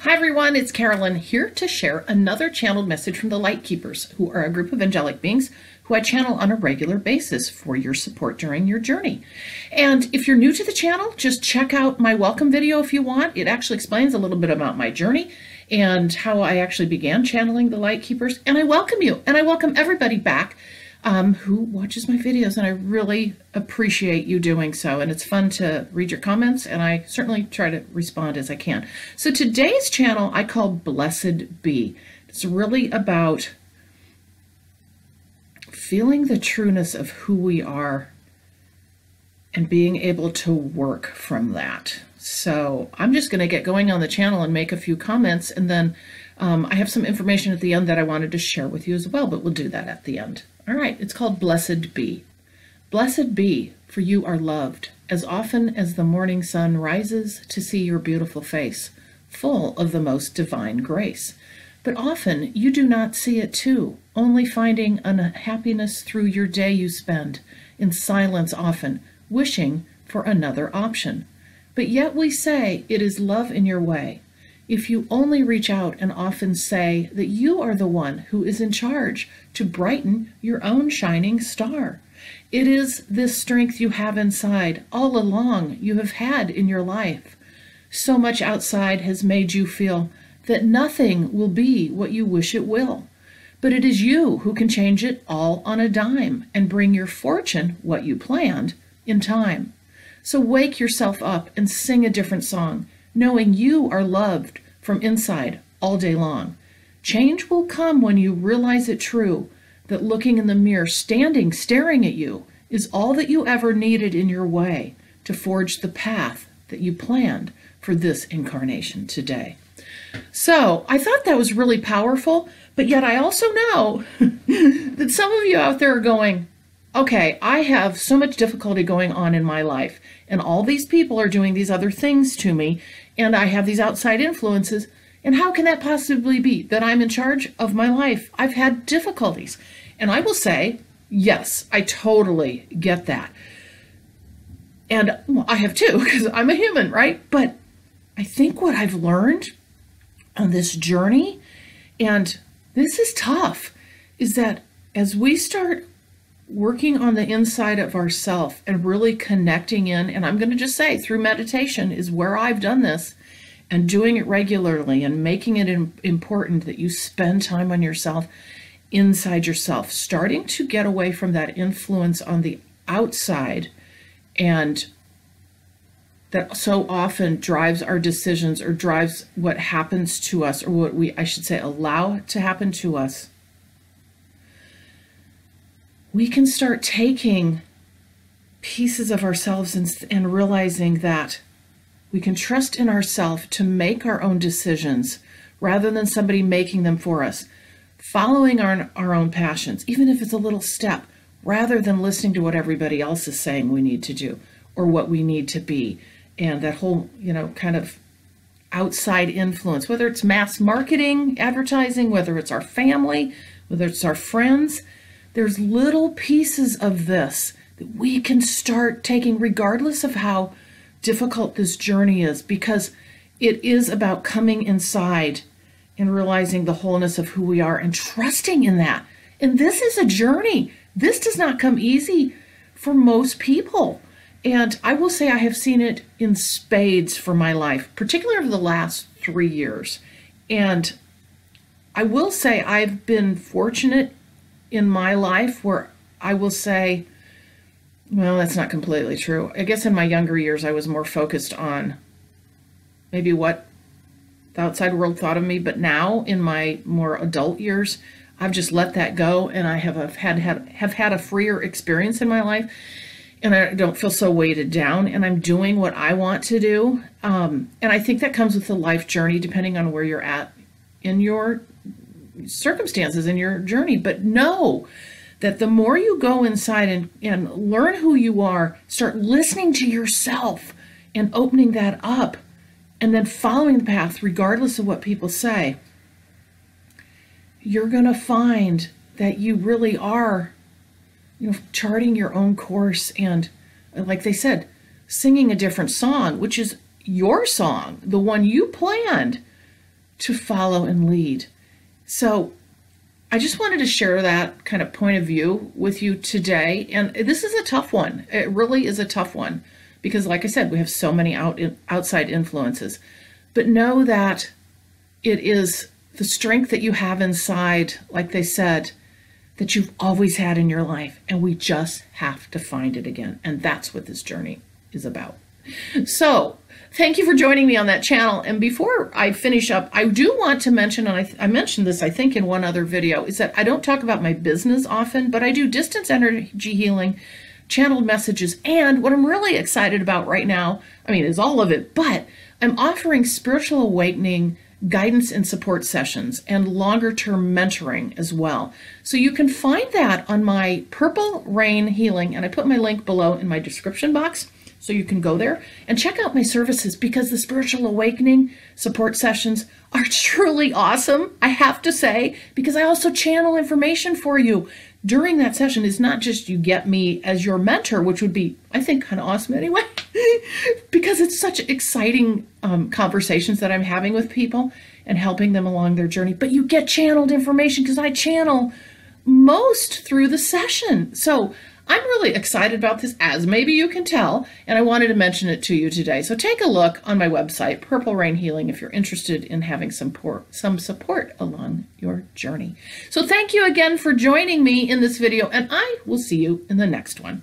Hi everyone, it's Carolyn here to share another channeled message from the LightKeepers, who are a group of angelic beings who I channel on a regular basis for your support during your journey. And if you're new to the channel, just check out my welcome video if you want. It actually explains a little bit about my journey and how I actually began channeling the LightKeepers. And I welcome you, and I welcome everybody back who watches my videos, and I really appreciate you doing so. And it's fun to read your comments, and I certainly try to respond as I can. So today's channel I call Blessed Be. It's really about feeling the trueness of who we are and being able to work from that. So I'm just going to get going on the channel and make a few comments, and then I have some information at the end that I wanted to share with you as well, but we'll do that at the end. All right, it's called Blessed Be. Blessed be, for you are loved, as often as the morning sun rises to see your beautiful face, full of the most divine grace. But often you do not see it too, only finding unhappiness through your day you spend, in silence often, wishing for another option. But yet we say it is love in your way, if you only reach out and often say that you are the one who is in charge to brighten your own shining star. It is this strength you have inside all along you have had in your life. So much outside has made you feel that nothing will be what you wish it will. But it is you who can change it all on a dime and bring your fortune, what you planned, in time. So wake yourself up and sing a different song, knowing you are loved from inside all day long. Change will come when you realize it true, that looking in the mirror, standing, staring at you, is all that you ever needed in your way to forge the path that you planned for this incarnation today. So I thought that was really powerful, but yet I also know that some of you out there are going, okay, I have so much difficulty going on in my life, and all these people are doing these other things to me, and I have these outside influences, and how can that possibly be that I'm in charge of my life? I've had difficulties. And I will say, yes, I totally get that. And well, I have too, because I'm a human, right? But I think what I've learned on this journey, and this is tough, is that as we start working on the inside of ourselves and really connecting in, and I'm going to just say through meditation is where I've done this, and doing it regularly and making it important that you spend time on yourself, inside yourself, starting to get away from that influence on the outside, and that so often drives our decisions or drives what happens to us, or what I should say, allow to happen to us. We can start taking pieces of ourselves and realizing that we can trust in ourselves to make our own decisions rather than somebody making them for us, following our own passions, even if it's a little step, rather than listening to what everybody else is saying we need to do or what we need to be. And that whole, kind of outside influence, whether it's mass marketing, advertising, whether it's our family, whether it's our friends, there's little pieces of this that we can start taking regardless of how difficult this journey is, because it is about coming inside and realizing the wholeness of who we are and trusting in that. And this is a journey. This does not come easy for most people. And I will say I have seen it in spades for my life, particularly over the last 3 years. And I will say I've been fortunate in my life where I will say, well, that's not completely true. I guess in my younger years, I was more focused on maybe what the outside world thought of me. But now in my more adult years, I've just let that go. And I have had a freer experience in my life. And I don't feel so weighted down. And I'm doing what I want to do. And I think that comes with the life journey, depending on where you're at in your circumstances, in your journey. But know that the more you go inside and learn who you are, start listening to yourself and opening that up, and then following the path regardless of what people say, you're going to find that you really are, charting your own course and, like they said, singing a different song, which is your song, the one you planned, to follow and lead. So I just wanted to share that kind of point of view with you today. And this is a tough one. It really is a tough one because, like I said, we have so many outside influences. But know that it is the strength that you have inside, like they said, that you've always had in your life. And we just have to find it again. And that's what this journey is about. So thank you for joining me on that channel. And before I finish up, I do want to mention, and I mentioned this, I think, in one other video, is that I don't talk about my business often, but I do distance energy healing, channeled messages, and what I'm really excited about right now, I mean, is all of it, but I'm offering spiritual awakening guidance and support sessions and longer term mentoring as well. So you can find that on my Purple Rain Healing, and I put my link below in my description box. So you can go there and check out my services because the spiritual awakening support sessions are truly awesome, I have to say, because I also channel information for you during that session. It's not just you get me as your mentor, which would be, I think, kind of awesome anyway, because it's such exciting conversations that I'm having with people and helping them along their journey. But you get channeled information because I channel most through the session. So I'm really excited about this, as maybe you can tell, and I wanted to mention it to you today. So take a look on my website, Purple Rain Healing, if you're interested in having some support along your journey. So thank you again for joining me in this video, and I will see you in the next one.